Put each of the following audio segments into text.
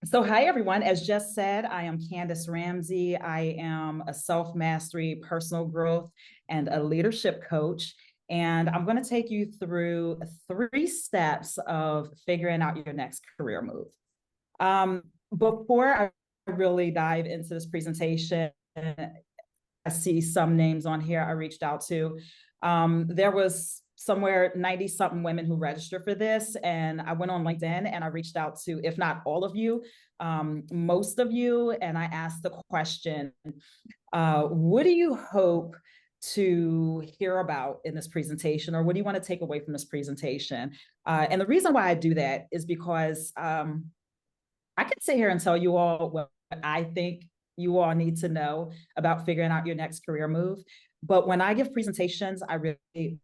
So hi, everyone. As just said, I am Candice Ramsay. I am a self-mastery, personal growth, and a leadership coach. And I'm going to take you through 3 steps of figuring out your next career move. Before I really dive into this presentation, I see some names on here I reached out to. There was somewhere 90 something women who registered for this. And I went on LinkedIn and I reached out to, if not all of you, most of you. And I asked the question, what do you hope to hear about in this presentation? Or what do you want to take away from this presentation? And the reason why I do that is because I can sit here and tell you all what I think you all need to know about figuring out your next career move. But when I give presentations, I really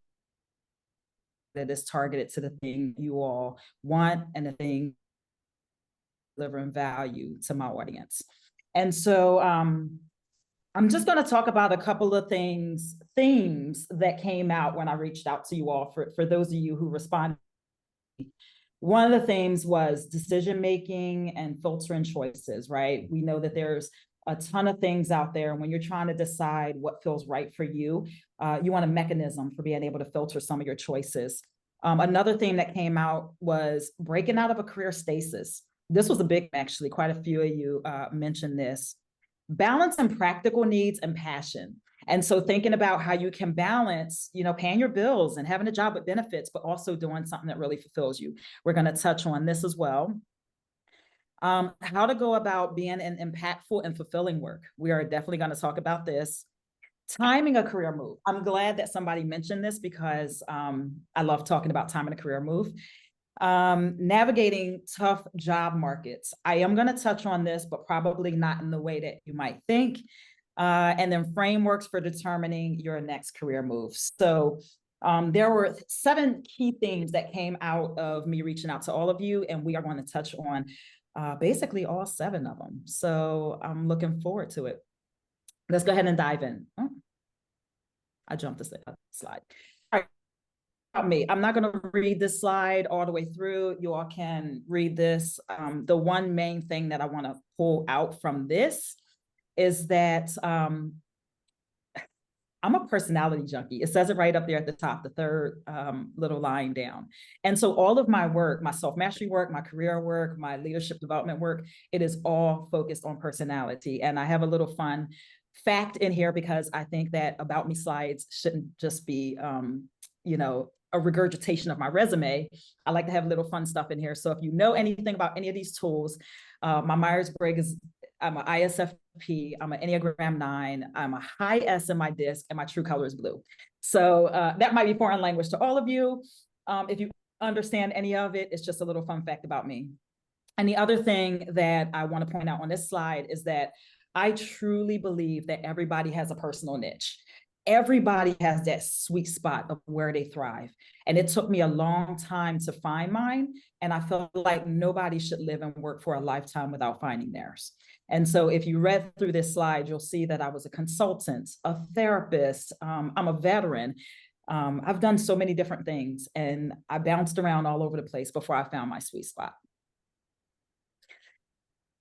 that is targeted to the thing you all want and the thing delivering value to my audience. And so I'm just going to talk about a couple of themes that came out when I reached out to you all for those of you who responded. One of the themes was decision making and filtering choices, right? We know that there's a ton of things out there. And when you're trying to decide what feels right for you, you want a mechanism for being able to filter some of your choices. Another theme that came out was breaking out of a career stasis. This was a big, actually, quite a few of you mentioned this. Balancing practical needs and passion. And so thinking about how you can balance, paying your bills and having a job with benefits, but also doing something that really fulfills you. We're going to touch on this as well. How to go about being an impactful and fulfilling work. We are definitely going to talk about this. Timing a career move. I'm glad that somebody mentioned this because I love talking about timing a career move. Navigating tough job markets. I am going to touch on this, but probably not in the way that you might think. And then frameworks for determining your next career move. So there were 7 key things that came out of me reaching out to all of you, and we are going to touch on basically all 7 of them. So I'm looking forward to it. Let's go ahead and dive in. Oh, I jumped the slide. All right. Me. I'm not going to read this slide all the way through. You all can read this. The one main thing that I want to pull out from this is that I'm a personality junkie. It says it right up there at the top, the third little line down. And so all of my work, my self-mastery work, my career work, my leadership development work, it is all focused on personality. And I have a little fun fact in here because I think that About Me slides shouldn't just be, a regurgitation of my resume. I like to have little fun stuff in here. So if you know anything about any of these tools, my Myers-Briggs is, I'm an ISFP, I'm an Enneagram 9, I'm a high S in my DISC, and my true color is blue. So that might be foreign language to all of you. If you understand any of it, it's just a little fun fact about me. And the other thing that I want to point out on this slide is that I truly believe that everybody has a personal niche. Everybody has that sweet spot of where they thrive. And it took me a long time to find mine. And I felt like nobody should live and work for a lifetime without finding theirs. And so if you read through this slide, you'll see that I was a consultant, a therapist, I'm a veteran. I've done so many different things and I bounced around all over the place before I found my sweet spot.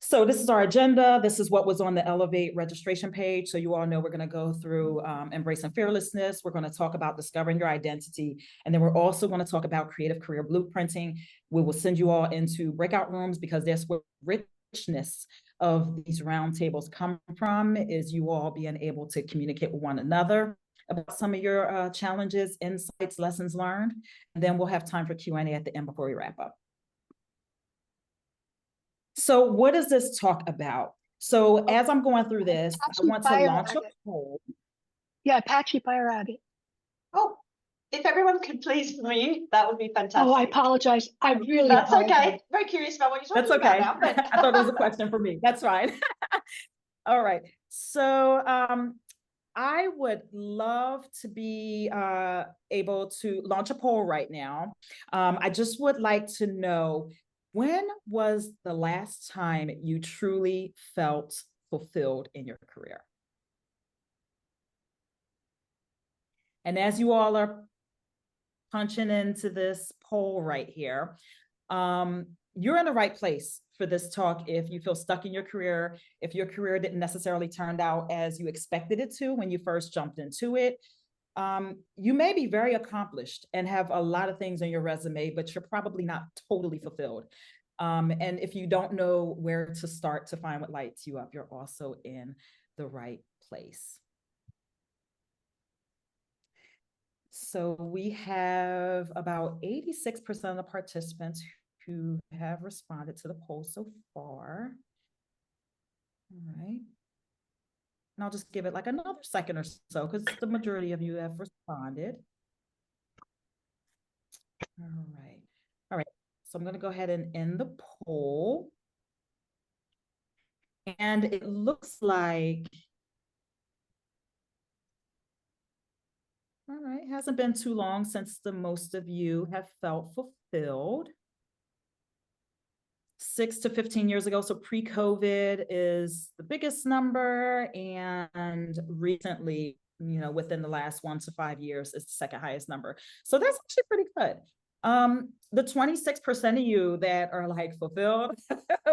So this is our agenda. This is what was on the Ellevate registration page. So you all know we're going to go through embracing fearlessness. We're going to talk about discovering your identity. And then we're also going to talk about creative career blueprinting. We will send you all into breakout rooms because that's where richness of these roundtables come from, is you all being able to communicate with one another about some of your challenges, insights, lessons learned. And then we'll have time for Q&A at the end before we wrap up. So what does this talk about? So as I'm going through this, I want to launch a poll. Yeah, Apache Fire Rabbit. Oh, if everyone could please mute, that would be fantastic. Oh, I apologize. I really That's apologize. okay. Very curious about what you're talking about now. But I thought it was a question for me. That's fine. All right. So I would love to be able to launch a poll right now. I just would like to know, when was the last time you truly felt fulfilled in your career? And as you all are punching into this poll right here, you're in the right place for this talk if you feel stuck in your career, if your career didn't necessarily turn out as you expected it to when you first jumped into it. You may be very accomplished and have a lot of things on your resume, but you're probably not totally fulfilled. And if you don't know where to start to find what lights you up, you're also in the right place. So we have about 86% of the participants who have responded to the poll so far. All right. And I'll just give it like another second or so because the majority of you have responded. All right. All right. So I'm going to go ahead and end the poll. And it looks like, all right, it hasn't been too long since the most of you have felt fulfilled. 6 to 15 years ago, so pre-COVID is the biggest number, and recently, you know, within the last 1 to 5 years is the second highest number. So that's actually pretty good. The 26% of you that are like fulfilled,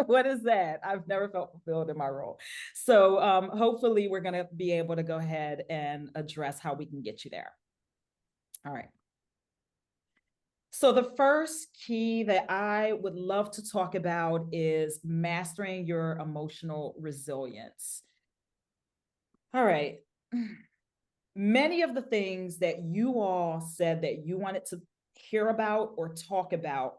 what is that? I've never felt fulfilled in my role. So hopefully we're going to be able to go ahead and address how we can get you there. All right. So the first key that I would love to talk about is mastering your emotional resilience. All right. Many of the things that you all said that you wanted to hear about or talk about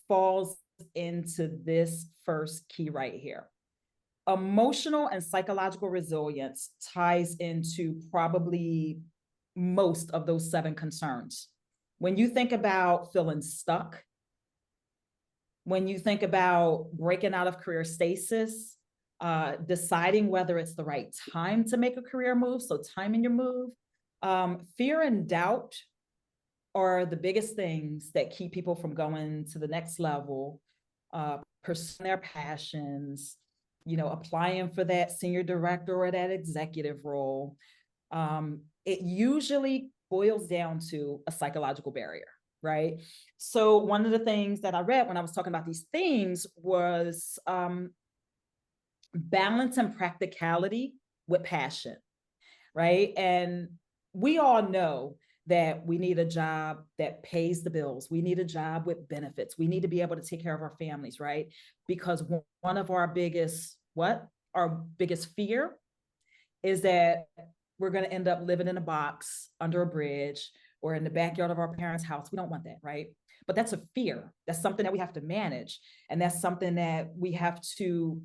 falls into this first key right here. Emotional and psychological resilience ties into probably most of those 7 concerns. When you think about feeling stuck, when you think about breaking out of career stasis, deciding whether it's the right time to make a career move, so timing your move, fear and doubt are the biggest things that keep people from going to the next level, pursuing their passions, you know, applying for that senior director or that executive role. It usually boils down to a psychological barrier, right? So one of the things that I read when I was talking about these themes was balance and practicality with passion, right? And we all know that we need a job that pays the bills. We need a job with benefits. We need to be able to take care of our families, right? Because one of our biggest, our biggest fear is that we're going to end up living in a box under a bridge or in the backyard of our parents' house. We don't want that, right? But that's a fear. That's something that we have to manage. And that's something that we have to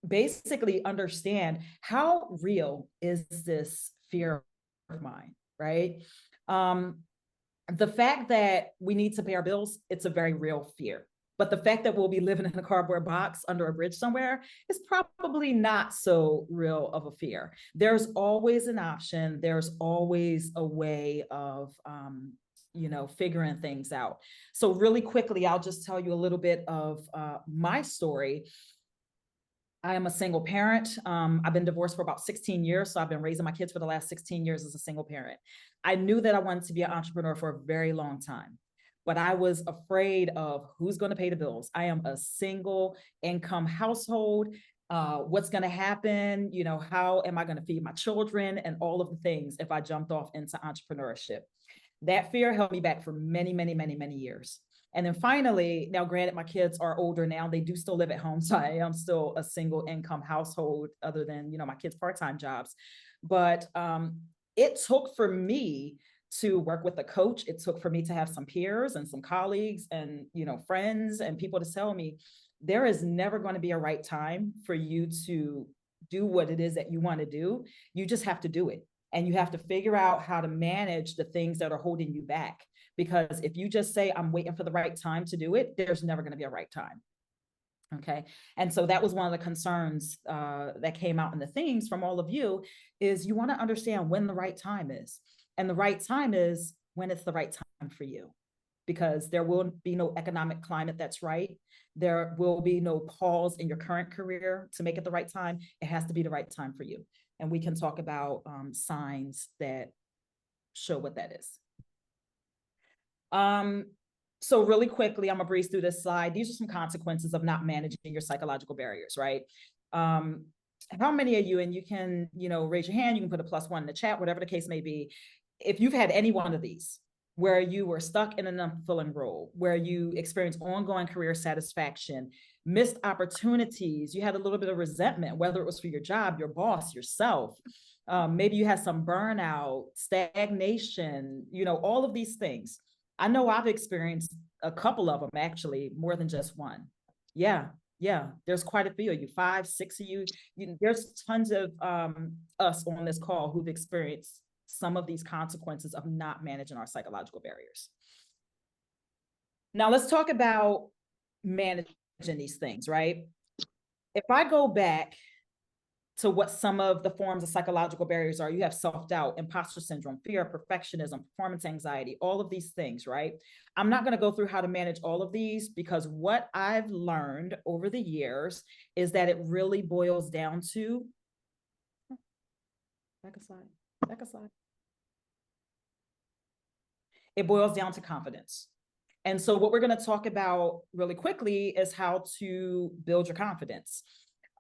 basically understand, how real is this fear of mine, right? The fact that we need to pay our bills, it's a very real fear. But the fact that we'll be living in a cardboard box under a bridge somewhere is probably not so real of a fear. There's always an option. There's always a way of, you know, figuring things out. So really quickly, I'll just tell you a little bit of my story. I am a single parent. I've been divorced for about 16 years. So I've been raising my kids for the last 16 years as a single parent. I knew that I wanted to be an entrepreneur for a very long time, but I was afraid of who's going to pay the bills. I am a single income household. What's going to happen? You know, how am I going to feed my children and all of the things if I jumped off into entrepreneurship? That fear held me back for many, many, many, many years. And then finally, now granted, my kids are older now, they do still live at home. So I am still a single income household other than, you know, my kids' part-time jobs. But it took for me to work with a coach. It took for me to have some peers and some colleagues and, you know, friends and people to tell me there is never going to be a right time for you to do what it is that you want to do. You just have to do it. And you have to figure out how to manage the things that are holding you back. Because if you just say, I'm waiting for the right time to do it, there's never going to be a right time. Okay. And so that was one of the concerns that came out in the themes from all of you, is you want to understand when the right time is. And the right time is when it's the right time for you, because there will be no economic climate that's right. There will be no pause in your current career to make it the right time. It has to be the right time for you. And we can talk about signs that show what that is. So really quickly, I'm gonna breeze through this slide. These are some consequences of not managing your psychological barriers, right? How many of you, and you can, raise your hand, you can put a +1 in the chat, whatever the case may be. If you've had any one of these, where you were stuck in an unfulfilling role, where you experienced ongoing career satisfaction, missed opportunities, you had a little bit of resentment, whether it was for your job, your boss, yourself, maybe you had some burnout, stagnation, all of these things. I know I've experienced a couple of them, actually, more than just one. Yeah, there's quite a few of you, 5, 6 of you. There's tons of us on this call who've experienced some of these consequences of not managing our psychological barriers. Now let's talk about managing these things, right? If I go back to what some of the forms of psychological barriers are, you have self-doubt, imposter syndrome, fear, perfectionism, performance anxiety, all of these things, right? I'm not going to go through how to manage all of these, because what I've learned over the years is that it really boils down to, back a slide. It boils down to confidence. And so what we're going to talk about really quickly is how to build your confidence.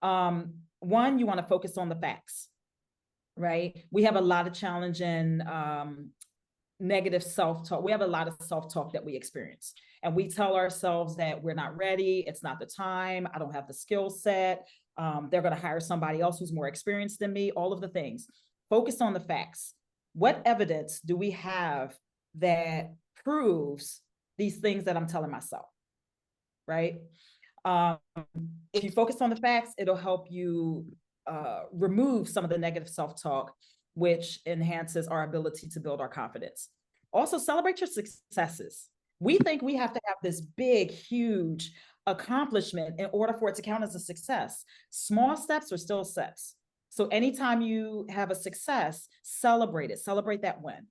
One, you want to focus on the facts, right? We have a lot of challenging negative self-talk. We have a lot of self-talk that we experience. And we tell ourselves that we're not ready. It's not the time. I don't have the skill set. They're going to hire somebody else who's more experienced than me, all of the things. Focus on the facts. What evidence do we have that proves these things that I'm telling myself, right? If you focus on the facts, it'll help you remove some of the negative self-talk, which enhances our ability to build our confidence. Also, celebrate your successes. We think we have to have this big, huge accomplishment in order for it to count as a success. Small steps are still steps. So anytime you have a success, celebrate it. Celebrate that win.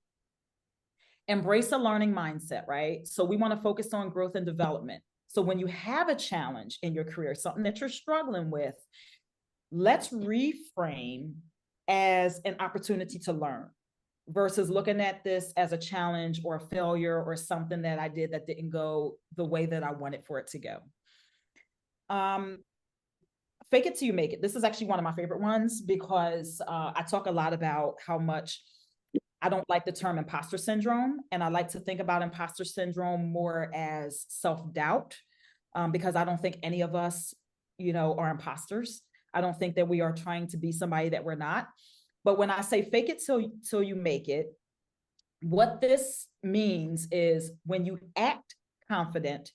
Embrace a learning mindset, right? So we want to focus on growth and development. So when you have a challenge in your career, something that you're struggling with, let's reframe as an opportunity to learn versus looking at this as a challenge or a failure or something that I did that didn't go the way that I wanted for it to go. Fake it till you make it. This is actually one of my favorite ones, because I talk a lot about how much I don't like the term imposter syndrome. And I like to think about imposter syndrome more as self-doubt, because I don't think any of us, are imposters. I don't think that we are trying to be somebody that we're not. But when I say fake it till you make it, what this means is when you act confident,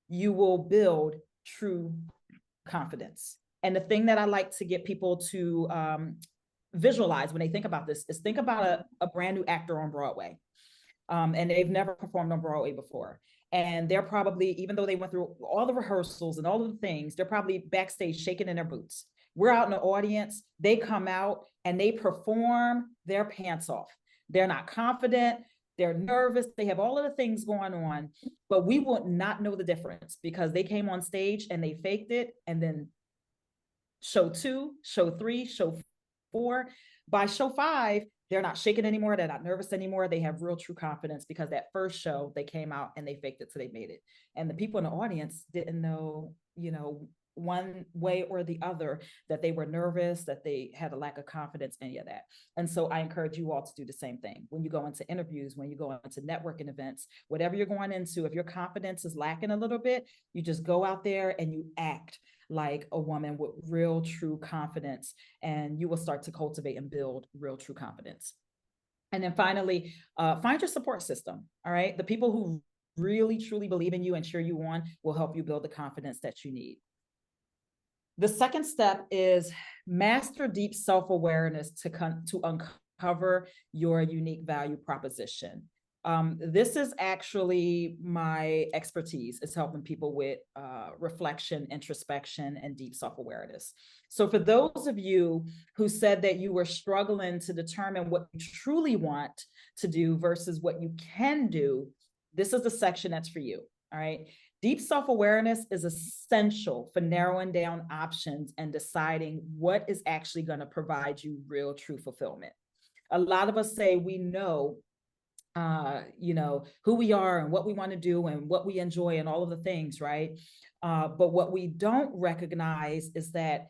you will build true confidence. And the thing that I like to get people to visualize when they think about this is think about a brand new actor on Broadway, and they've never performed on Broadway before. And they're probably, even though they went through all the rehearsals and all of the things, they're probably backstage shaking in their boots. We're out in the audience, they come out and they perform their pants off. They're not confident, they're nervous, they have all of the things going on, but we would not know the difference because they came on stage and they faked it. And then show 2, show 3, show 4, by show 5, they're not shaking anymore. They're not nervous anymore. They have real true confidence because that first show they came out and they faked it, so they made it. And the people in the audience didn't know, one way or the other, that they were nervous, that they had a lack of confidence, any of that. And so I encourage you all to do the same thing. When you go into interviews, when you go into networking events, whatever you're going into, if your confidence is lacking a little bit, you just go out there and you act like a woman with real true confidence, and you will start to cultivate and build real true confidence. And then finally, find your support system. All right. The people who really truly believe in you and cheer you on will help you build the confidence that you need. The second step is master deep self-awareness to uncover your unique value proposition. This is actually my expertise, is helping people with reflection, introspection, and deep self-awareness. So for those of you who said that you were struggling to determine what you truly want to do versus what you can do, this is the section that's for you, all right? Deep self-awareness is essential for narrowing down options and deciding what is actually going to provide you real true fulfillment. A lot of us say we know you know, who we are and what we want to do and what we enjoy and all of the things, right? But what we don't recognize is that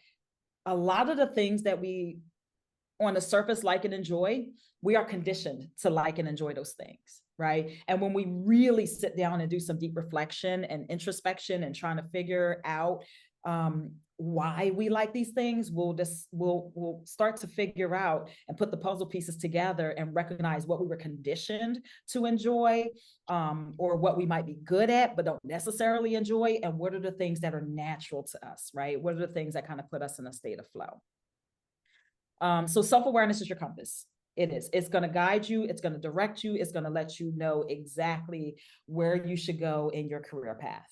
a lot of the things that we on the surface like and enjoy, we are conditioned to like and enjoy those things, right? And when we really sit down and do some deep reflection and introspection and trying to figure out why we like these things, we'll start to figure out and put the puzzle pieces together and recognize what we were conditioned to enjoy, or what we might be good at but don't necessarily enjoy, and what are the things that are natural to us, right? What are the things that kind of put us in a state of flow? So self-awareness is your compass. It is. It's going to guide you. It's going to direct you. It's going to let you know exactly where you should go in your career path.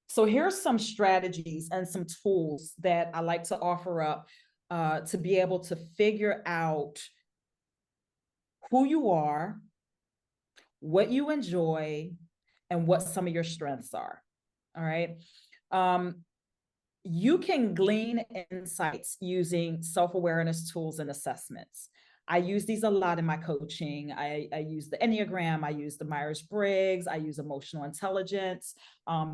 So here's some strategies and some tools that I like to offer up to be able to figure out who you are, what you enjoy, and what some of your strengths are. All right. You can glean insights using self-awareness tools and assessments. I use these a lot in my coaching. I use the Enneagram, I use the Myers-Briggs, I use emotional intelligence.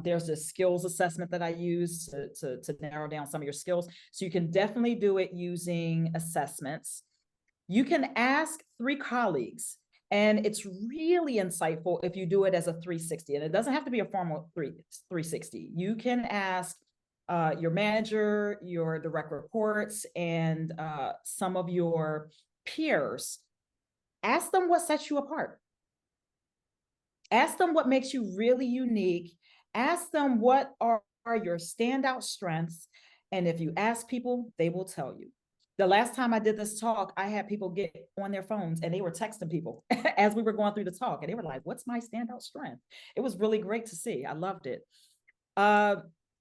There's a skills assessment that I use to narrow down some of your skills. So you can definitely do it using assessments. You can ask 3 colleagues, and it's really insightful if you do it as a 360. And it doesn't have to be a formal 360. You can ask your manager, your direct reports, and some of your peers. Ask them what sets you apart. Ask them what makes you really unique. Ask them what are your standout strengths. And if you ask people, they will tell you. The last time I did this talk, I had people get on their phones and they were texting people as we were going through the talk. And they were like, what's my standout strength? It was really great to see. I loved it.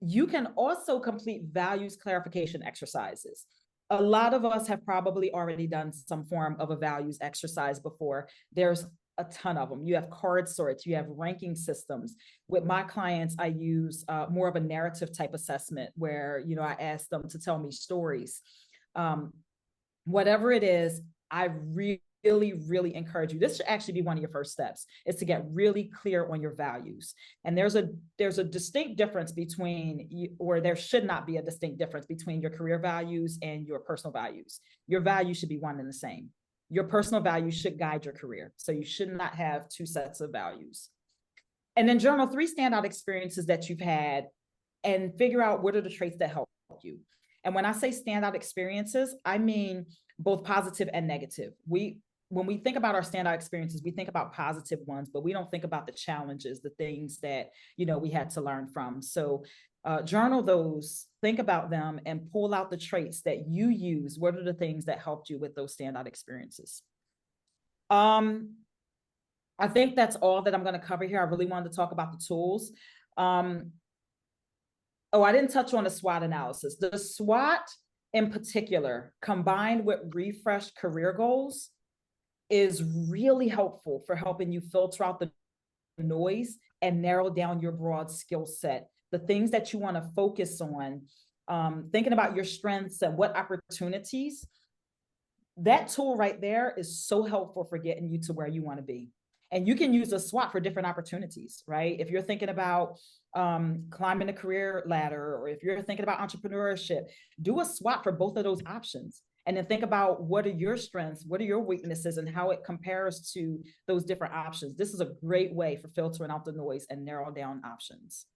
You can also complete values clarification exercises. A lot of us have probably already done some form of a values exercise before. There's a ton of them. You have card sorts, you have ranking systems. With my clients, I use more of a narrative type assessment where, you know, I ask them to tell me stories. Whatever it is, I really encourage you. This should actually be one of your first steps, is to get really clear on your values. And there's a distinct difference between, or there should not be a distinct difference between your career values and your personal values. Your values should be one and the same. Your personal values should guide your career. So you should not have 2 sets of values. And then journal 3 standout experiences that you've had and figure out what are the traits that help you. And when I say standout experiences, I mean both positive and negative. When we think about our standout experiences, we think about positive ones, but we don't think about the challenges, the things that, you know, we had to learn from. So journal those, think about them, and pull out the traits that you use. What are the things that helped you with those standout experiences? I think that's all that I'm going to cover here. I really wanted to talk about the tools. Oh, I didn't touch on the SWOT analysis. The SWOT in particular, combined with refreshed career goals, is really helpful for helping you filter out the noise and narrow down your broad skill set, the things that you want to focus on, thinking about your strengths and what opportunities. That tool right there is so helpful for getting you to where you want to be. And you can use a SWOT for different opportunities, right? If you're thinking about climbing a career ladder, or if you're thinking about entrepreneurship, do a SWOT for both of those options. And then think about what are your strengths, what are your weaknesses, and how it compares to those different options. This is a great way for filtering out the noise and narrow down options.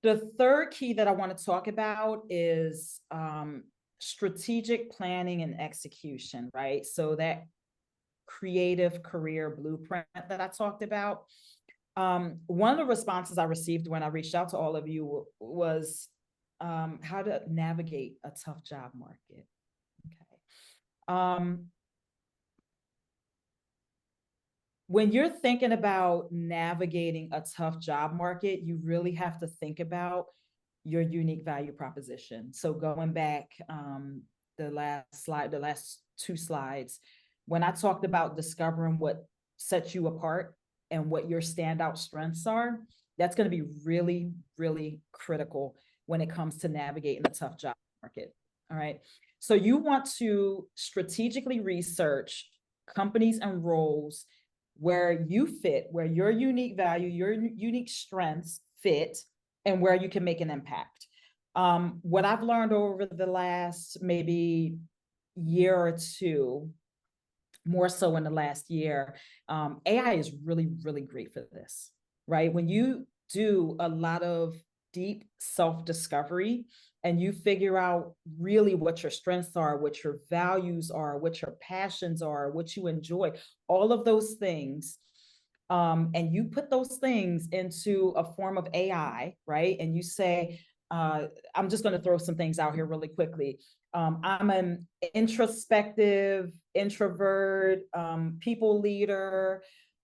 The third key that I want to talk about is strategic planning and execution, right? So that creative career blueprint that I talked about. One of the responses I received when I reached out to all of you was how to navigate a tough job market. Okay. When you're thinking about navigating a tough job market, you really have to think about your unique value proposition. So going back the last 2 slides, when I talked about discovering what sets you apart and what your standout strengths are, that's going to be really critical when it comes to navigating a tough job market. All right. So you want to strategically research companies and roles where you fit, where your unique value, your unique strengths fit, and where you can make an impact. What I've learned over the last maybe year or two, more so in the last year, AI is really, really great for this, right? When you do a lot of deep self-discovery and you figure out really what your strengths are, what your values are, what your passions are, what you enjoy, all of those things, and you put those things into a form of AI, right? And you say, I'm just going to throw some things out here really quickly. I'm an introspective introvert, people leader.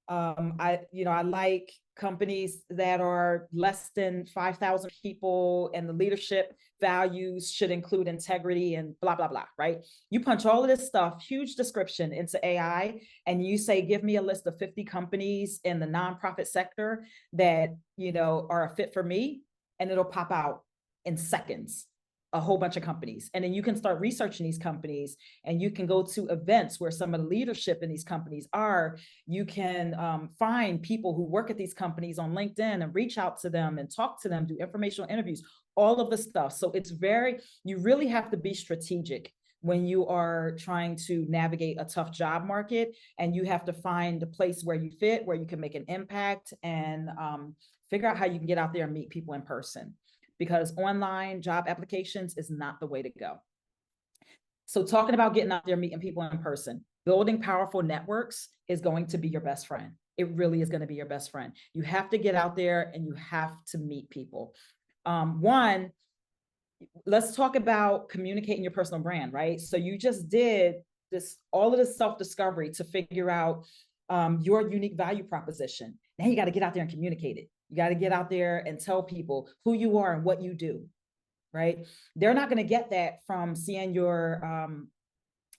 I like companies that are less than 5,000 people, and the leadership values should include integrity and blah, blah, blah, right? You punch all of this stuff, huge description, into AI, and you say, give me a list of 50 companies in the nonprofit sector that, are a fit for me, and it'll pop out in seconds, a whole bunch of companies. And then you can start researching these companies, and you can go to events where some of the leadership in these companies are. You can find people who work at these companies on LinkedIn and reach out to them and talk to them, do informational interviews, all of the stuff. So you really have to be strategic when you are trying to navigate a tough job market, and you have to find a place where you fit, where you can make an impact, and figure out how you can get out there and meet people in person, because online job applications is not the way to go. So talking about getting out there, meeting people in person, building powerful networks is going to be your best friend. It really is going to be your best friend. You have to get out there and you have to meet people. One, let's talk about communicating your personal brand, right? So you just did all of this self-discovery to figure out your unique value proposition. Now you got to get out there and communicate it. You got to get out there and tell people who you are and what you do, right? They're not going to get that from seeing your,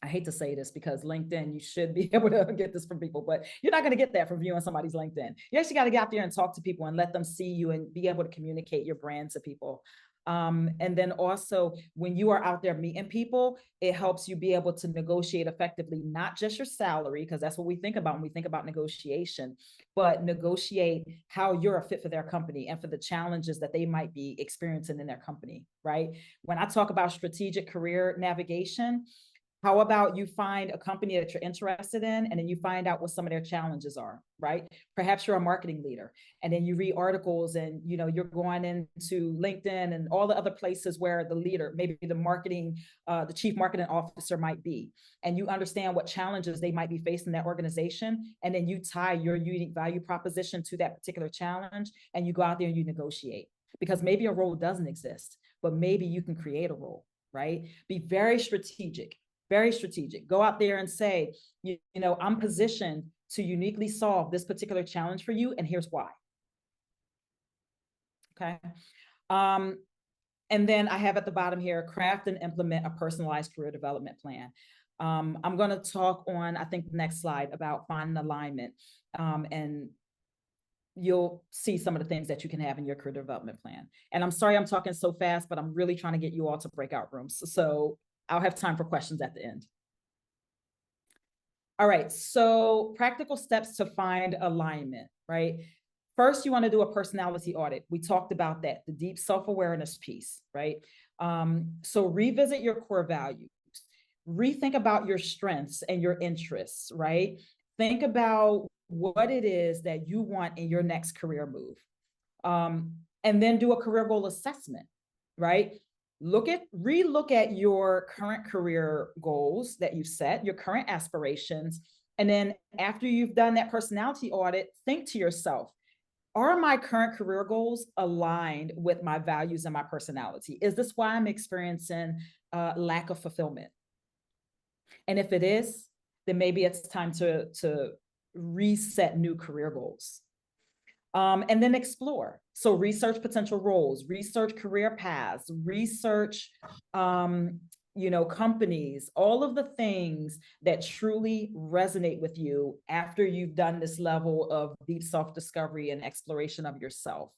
I hate to say this because LinkedIn, you should be able to get this from people, but you're not going to get that from viewing somebody's LinkedIn. You actually got to get out there and talk to people and let them see you and be able to communicate your brand to people. And then also, when you are out there meeting people, it helps you be able to negotiate effectively, not just your salary, because that's what we think about when we think about negotiation, but negotiate how you're a fit for their company and for the challenges that they might be experiencing in their company, right? When I talk about strategic career navigation, how about you find a company that you're interested in, and then you find out what some of their challenges are, right? Perhaps you're a marketing leader, and then you read articles, and you're going into LinkedIn and all the other places where the leader, maybe the chief marketing officer might be, and you understand what challenges they might be facing in that organization, and then you tie your unique value proposition to that particular challenge, and you go out there and you negotiate, because maybe a role doesn't exist, but maybe you can create a role, right? Be very strategic. Very strategic. Go out there and say, I'm positioned to uniquely solve this particular challenge for you, and here's why. Okay. And then I have at the bottom here, craft and implement a personalized career development plan. I'm going to talk on, I think, the next slide about finding alignment. And you'll see some of the things that you can have in your career development plan. And I'm sorry I'm talking so fast, but I'm really trying to get you all to breakout rooms. So I'll have time for questions at the end. All right, so practical steps to find alignment, right? First, you want to do a personality audit. We talked about that, the deep self-awareness piece, right? So revisit your core values. Rethink about your strengths and your interests, right? Think about what it is that you want in your next career move. And then do a career goal assessment, right? Relook at your current career goals that you've set, your current aspirations. And then after you've done that personality audit, think to yourself, are my current career goals aligned with my values and my personality? Is this why I'm experiencing lack of fulfillment? And if it is, then maybe it's time to reset new career goals. And then explore. So research potential roles, research career paths, research, companies, all of the things that truly resonate with you after you've done this level of deep self-discovery and exploration of yourself.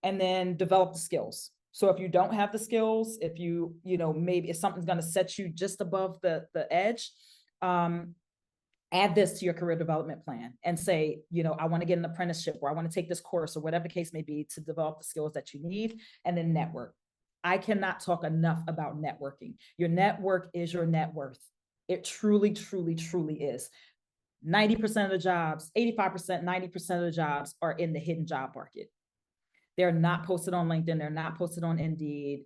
And then develop the skills, So if you don't have the skills, if maybe if something's going to set you just above the edge, add this to your career development plan and say, I want to get an apprenticeship, or I want to take this course, or whatever the case may be, to develop the skills that you need, and then network. I cannot talk enough about networking. Your network is your net worth. It truly, truly, truly is. 90% of the jobs, 85%, 90% of the jobs are in the hidden job market. They're not posted on LinkedIn. They're not posted on Indeed.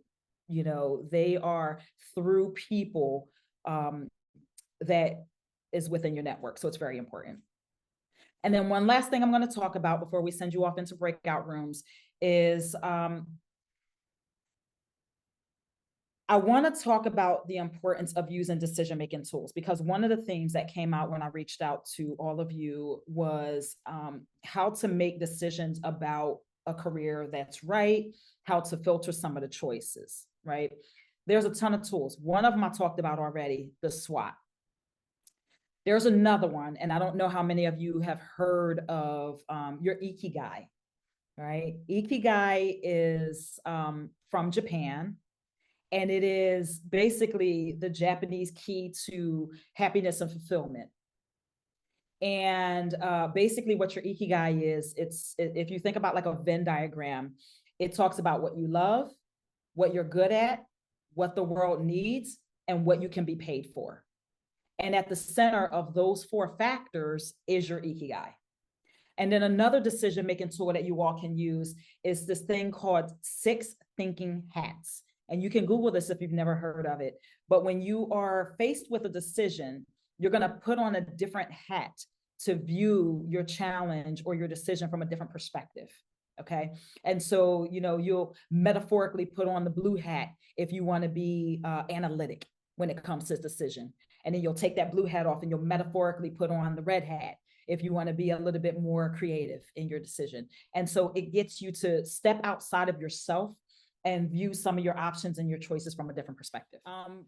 They are through people that is within your network. So it's very important. And then one last thing I'm going to talk about before we send you off into breakout rooms is I want to talk about the importance of using decision-making tools, because one of the things that came out when I reached out to all of you was how to make decisions about a career that's right, how to filter some of the choices, right? There's a ton of tools. One of them I talked about already, the SWOT. There's another one, and I don't know how many of you have heard of your Ikigai, right? Ikigai is from Japan, and it is basically the Japanese key to happiness and fulfillment. And basically what your Ikigai is, if you think about like a Venn diagram, it talks about what you love, what you're good at, what the world needs, and what you can be paid for. And at the center of those four factors is your Ikigai. And then another decision-making tool that you all can use is this thing called 6 thinking hats. And you can Google this if you've never heard of it. But when you are faced with a decision, you're going to put on a different hat to view your challenge or your decision from a different perspective. Okay. And so, you'll metaphorically put on the blue hat if you want to be analytic when it comes to decision. And then you'll take that blue hat off and you'll metaphorically put on the red hat if you want to be a little bit more creative in your decision. And so it gets you to step outside of yourself and view some of your options and your choices from a different perspective.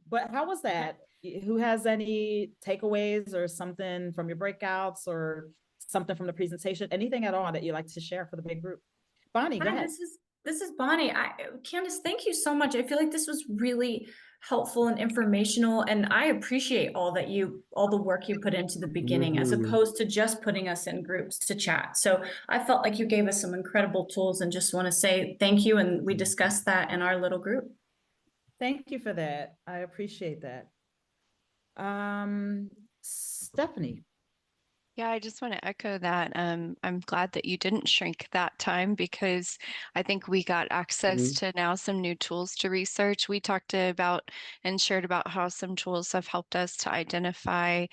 But how was that? Who has any takeaways or something from your breakouts or something from the presentation? Anything at all that you'd like to share for the big group? Bonnie, go ahead. This is Bonnie. Candice, thank you so much. I feel like this was really helpful and informational, and I appreciate all the work you put into the beginning, as opposed to just putting us in groups to chat. So I felt like you gave us some incredible tools, and just want to say thank you. And we discussed that in our little group. Thank you for that. I appreciate that. Stephanie. Yeah, I just want to echo that. I'm glad that you didn't shrink that time, because I think we got access to now some new tools to research. We talked about and shared about how some tools have helped us to identify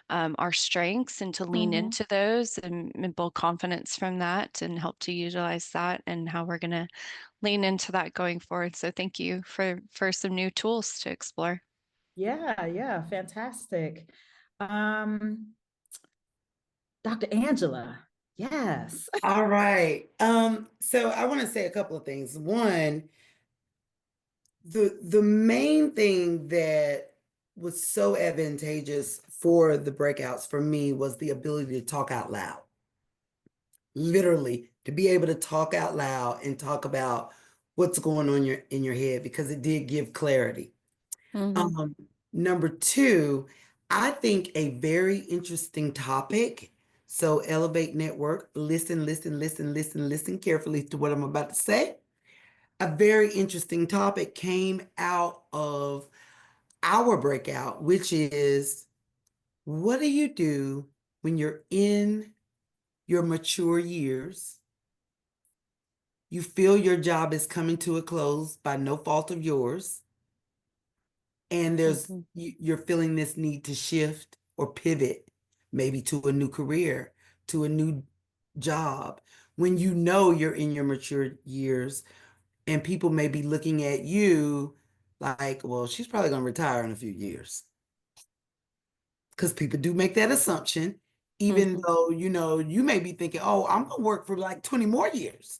our strengths and to lean into those and build confidence from that and help to utilize that, and how we're going to lean into that going forward. So thank you for some new tools to explore. Yeah, fantastic. Dr. Angela, yes. All right. So I want to say a couple of things. One, the main thing that was so advantageous for the breakouts for me was the ability to talk out loud. Literally, to be able to talk out loud and talk about what's going on in your head, because it did give clarity. Number two, I think a very interesting topic. So Ellevate Network, listen carefully to what I'm about to say. A very interesting topic came out of our breakout, which is, what do you do when you're in your mature years? You feel your job is coming to a close by no fault of yours, and you're feeling this need to shift or pivot, maybe to a new career, to a new job, when you know you're in your mature years, and people may be looking at you like, well, she's probably going to retire in a few years. Because people do make that assumption, even though, you may be thinking, oh, I'm going to work for like 20 more years.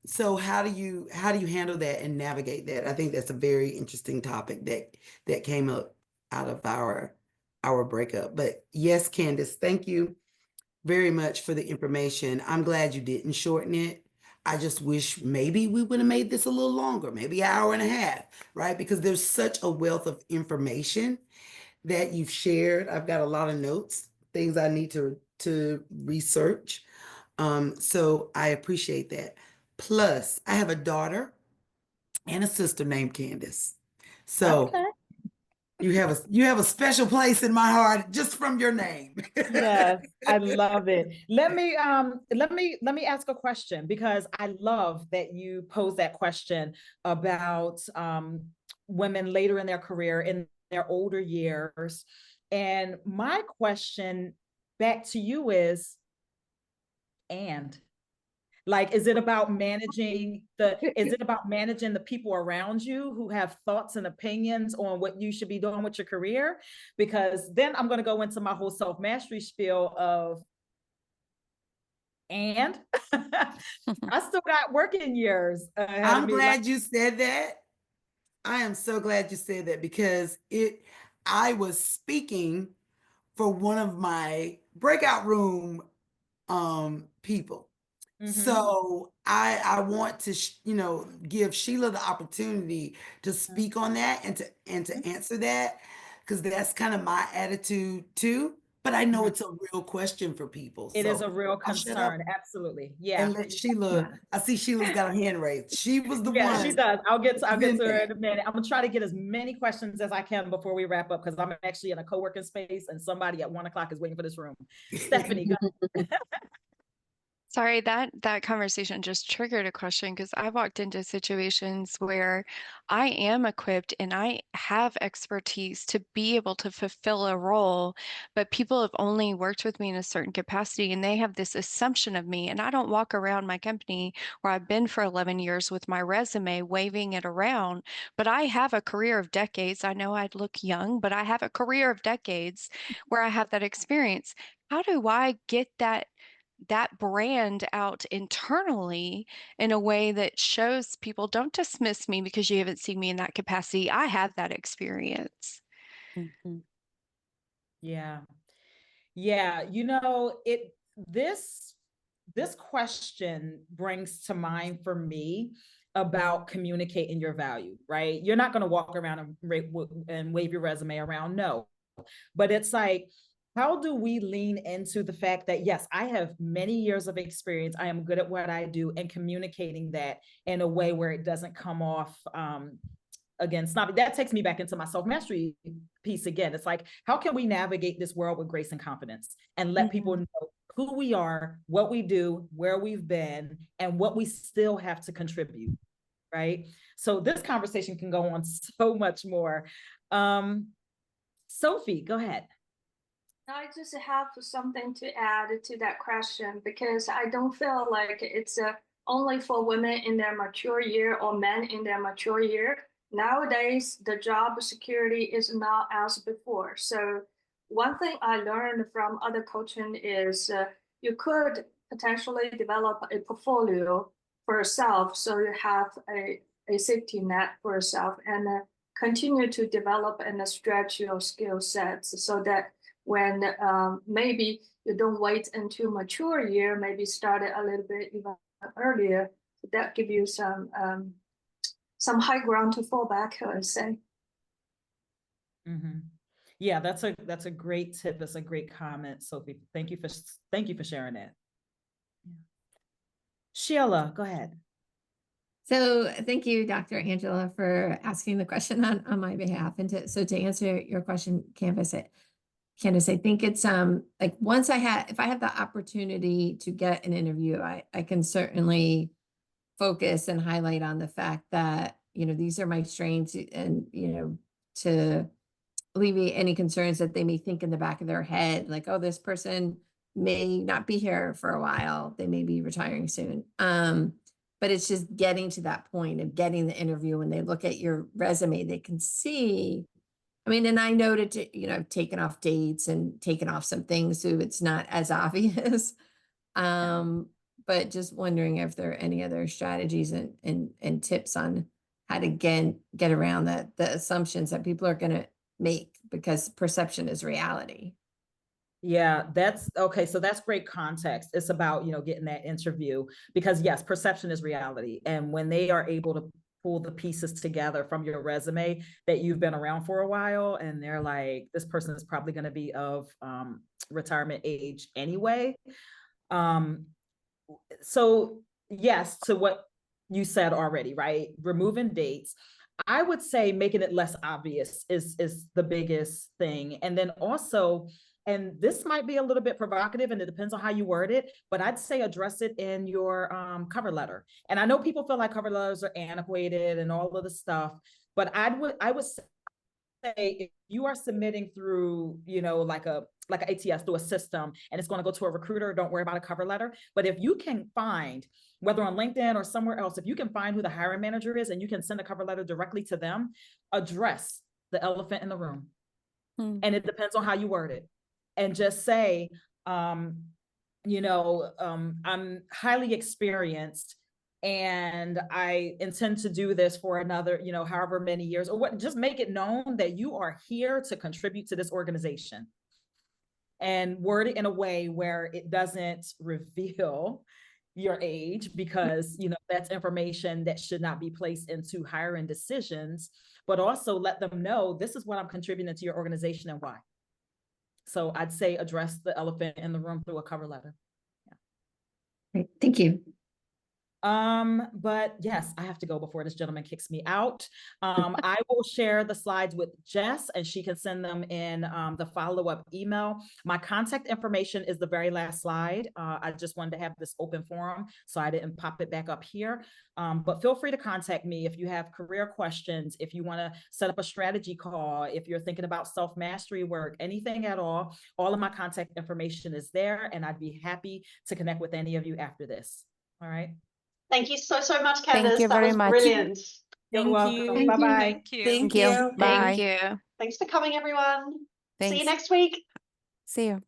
So how do you handle that and navigate that? I think that's a very interesting topic that came up out of our breakup. But yes, Candice, thank you very much for the information. I'm glad you didn't shorten it. I just wish maybe we would have made this a little longer, maybe an hour and a half, right? Because there's such a wealth of information that you've shared. I've got a lot of notes, things I need to research. So I appreciate that. Plus, I have a daughter and a sister named Candice. So Okay. you have a special place in my heart just from your name. Yes, I love it. Let me ask a question, because I love that you posed that question about women later in their career, in their older years. And my question back to you is, is it about managing the people around you who have thoughts and opinions on what you should be doing with your career? Because then I'm going to go into my whole self-mastery spiel of, and I still got working years ahead of I'm me. glad you said that. I am so glad you said that, because I was speaking for one of my breakout room people. So I want to give Sheila the opportunity to speak on that and to answer that, because that's kind of my attitude too. But I know it's a real question for people. It is So a real I'll shut up concern. Absolutely. Yeah. and let Sheila. I see Sheila's got her hand raised. She was the Yeah, one. she does. I'll get to her that. in a minute. I'm gonna try to get as many questions as I can before we wrap up, because I'm actually in a co-working space and somebody at 1 o'clock is waiting for this room. Stephanie, go. Sorry, that conversation just triggered a question, because I walked into situations where I am equipped and I have expertise to be able to fulfill a role, but people have only worked with me in a certain capacity and they have this assumption of me. And I don't walk around my company where I've been for 11 years with my resume waving it around, but I have a career of decades. I know I'd look young, but I have a career of decades where I have that experience. How do I get that brand out internally in a way that shows people, don't dismiss me because you haven't seen me in that capacity? I have that experience. Yeah. Yeah. This question brings to mind for me about communicating your value, right? You're not going to walk around and wave your resume around. No, but it's like, how do we lean into the fact that, yes, I have many years of experience, I am good at what I do, and communicating that in a way where it doesn't come off again snobby. That takes me back into my self-mastery piece again. It's like, how can we navigate this world with grace and confidence and let people know who we are, what we do, where we've been, and what we still have to contribute, right? So this conversation can go on so much more. Sophie, go ahead. I just have something to add to that question, because I don't feel like it's only for women in their mature year or men in their mature year. Nowadays, the job security is not as before. So one thing I learned from other coaching is you could potentially develop a portfolio for yourself, so you have a safety net for yourself, and continue to develop and stretch your skill sets, so that when maybe you don't wait until mature year, maybe start it a little bit even earlier. That give you some high ground to fall back, I would say. Yeah, that's a great tip. That's a great comment, Sophie. Thank you for sharing that. Yeah. Sheila, go ahead. So thank you, Dr. Angela, for asking the question on my behalf. And to answer your question, Candice, I think it's like, if I have the opportunity to get an interview, I can certainly focus and highlight on the fact that, these are my strengths, and, to alleviate any concerns that they may think in the back of their head, like, oh, this person may not be here for a while. They may be retiring soon. But it's just getting to that point of getting the interview. When they look at your resume, they can see, and I noted, I've taken off dates and taken off some things, so it's not as obvious. But just wondering if there are any other strategies and tips on how to get around the assumptions that people are going to make, because perception is reality. Yeah, that's okay. So that's great context. It's about, getting that interview because yes, perception is reality. And when they are able to pull the pieces together from your resume that you've been around for a while, and they're like, this person is probably going to be of retirement age anyway. So yes, to what you said already, right? Removing dates. I would say making it less obvious is the biggest thing. And then also, and this might be a little bit provocative and it depends on how you word it, but I'd say address it in your cover letter. And I know people feel like cover letters are antiquated and all of the stuff, but I would say if you are submitting through, like a ATS through a system and it's going to go to a recruiter, don't worry about a cover letter. But if you can find, whether on LinkedIn or somewhere else, if you can find who the hiring manager is and you can send a cover letter directly to them, address the elephant in the room. And it depends on how you word it. And just say, I'm highly experienced and I intend to do this for another, however many years or what, just make it known that you are here to contribute to this organization and word it in a way where it doesn't reveal your age because, that's information that should not be placed into hiring decisions, but also let them know this is what I'm contributing to your organization and why. So I'd say address the elephant in the room through a cover letter. Yeah. Great. Thank you. But yes, I have to go before this gentleman kicks me out. I will share the slides with Jess and she can send them in the follow-up email. My contact information is the very last slide. I just wanted to have this open forum, so I didn't pop it back up here. But feel free to contact me if you have career questions, if you want to set up a strategy call, if you're thinking about self-mastery work, anything at all of my contact information is there and I'd be happy to connect with any of you after this. All right. Thank you so much, Candice. Thank you That very was much. brilliant. You're Thank welcome. you. Bye-bye. Thank you. Thank you. Bye. Thank you. Thanks for coming, everyone. See you Thanks. next week. See you.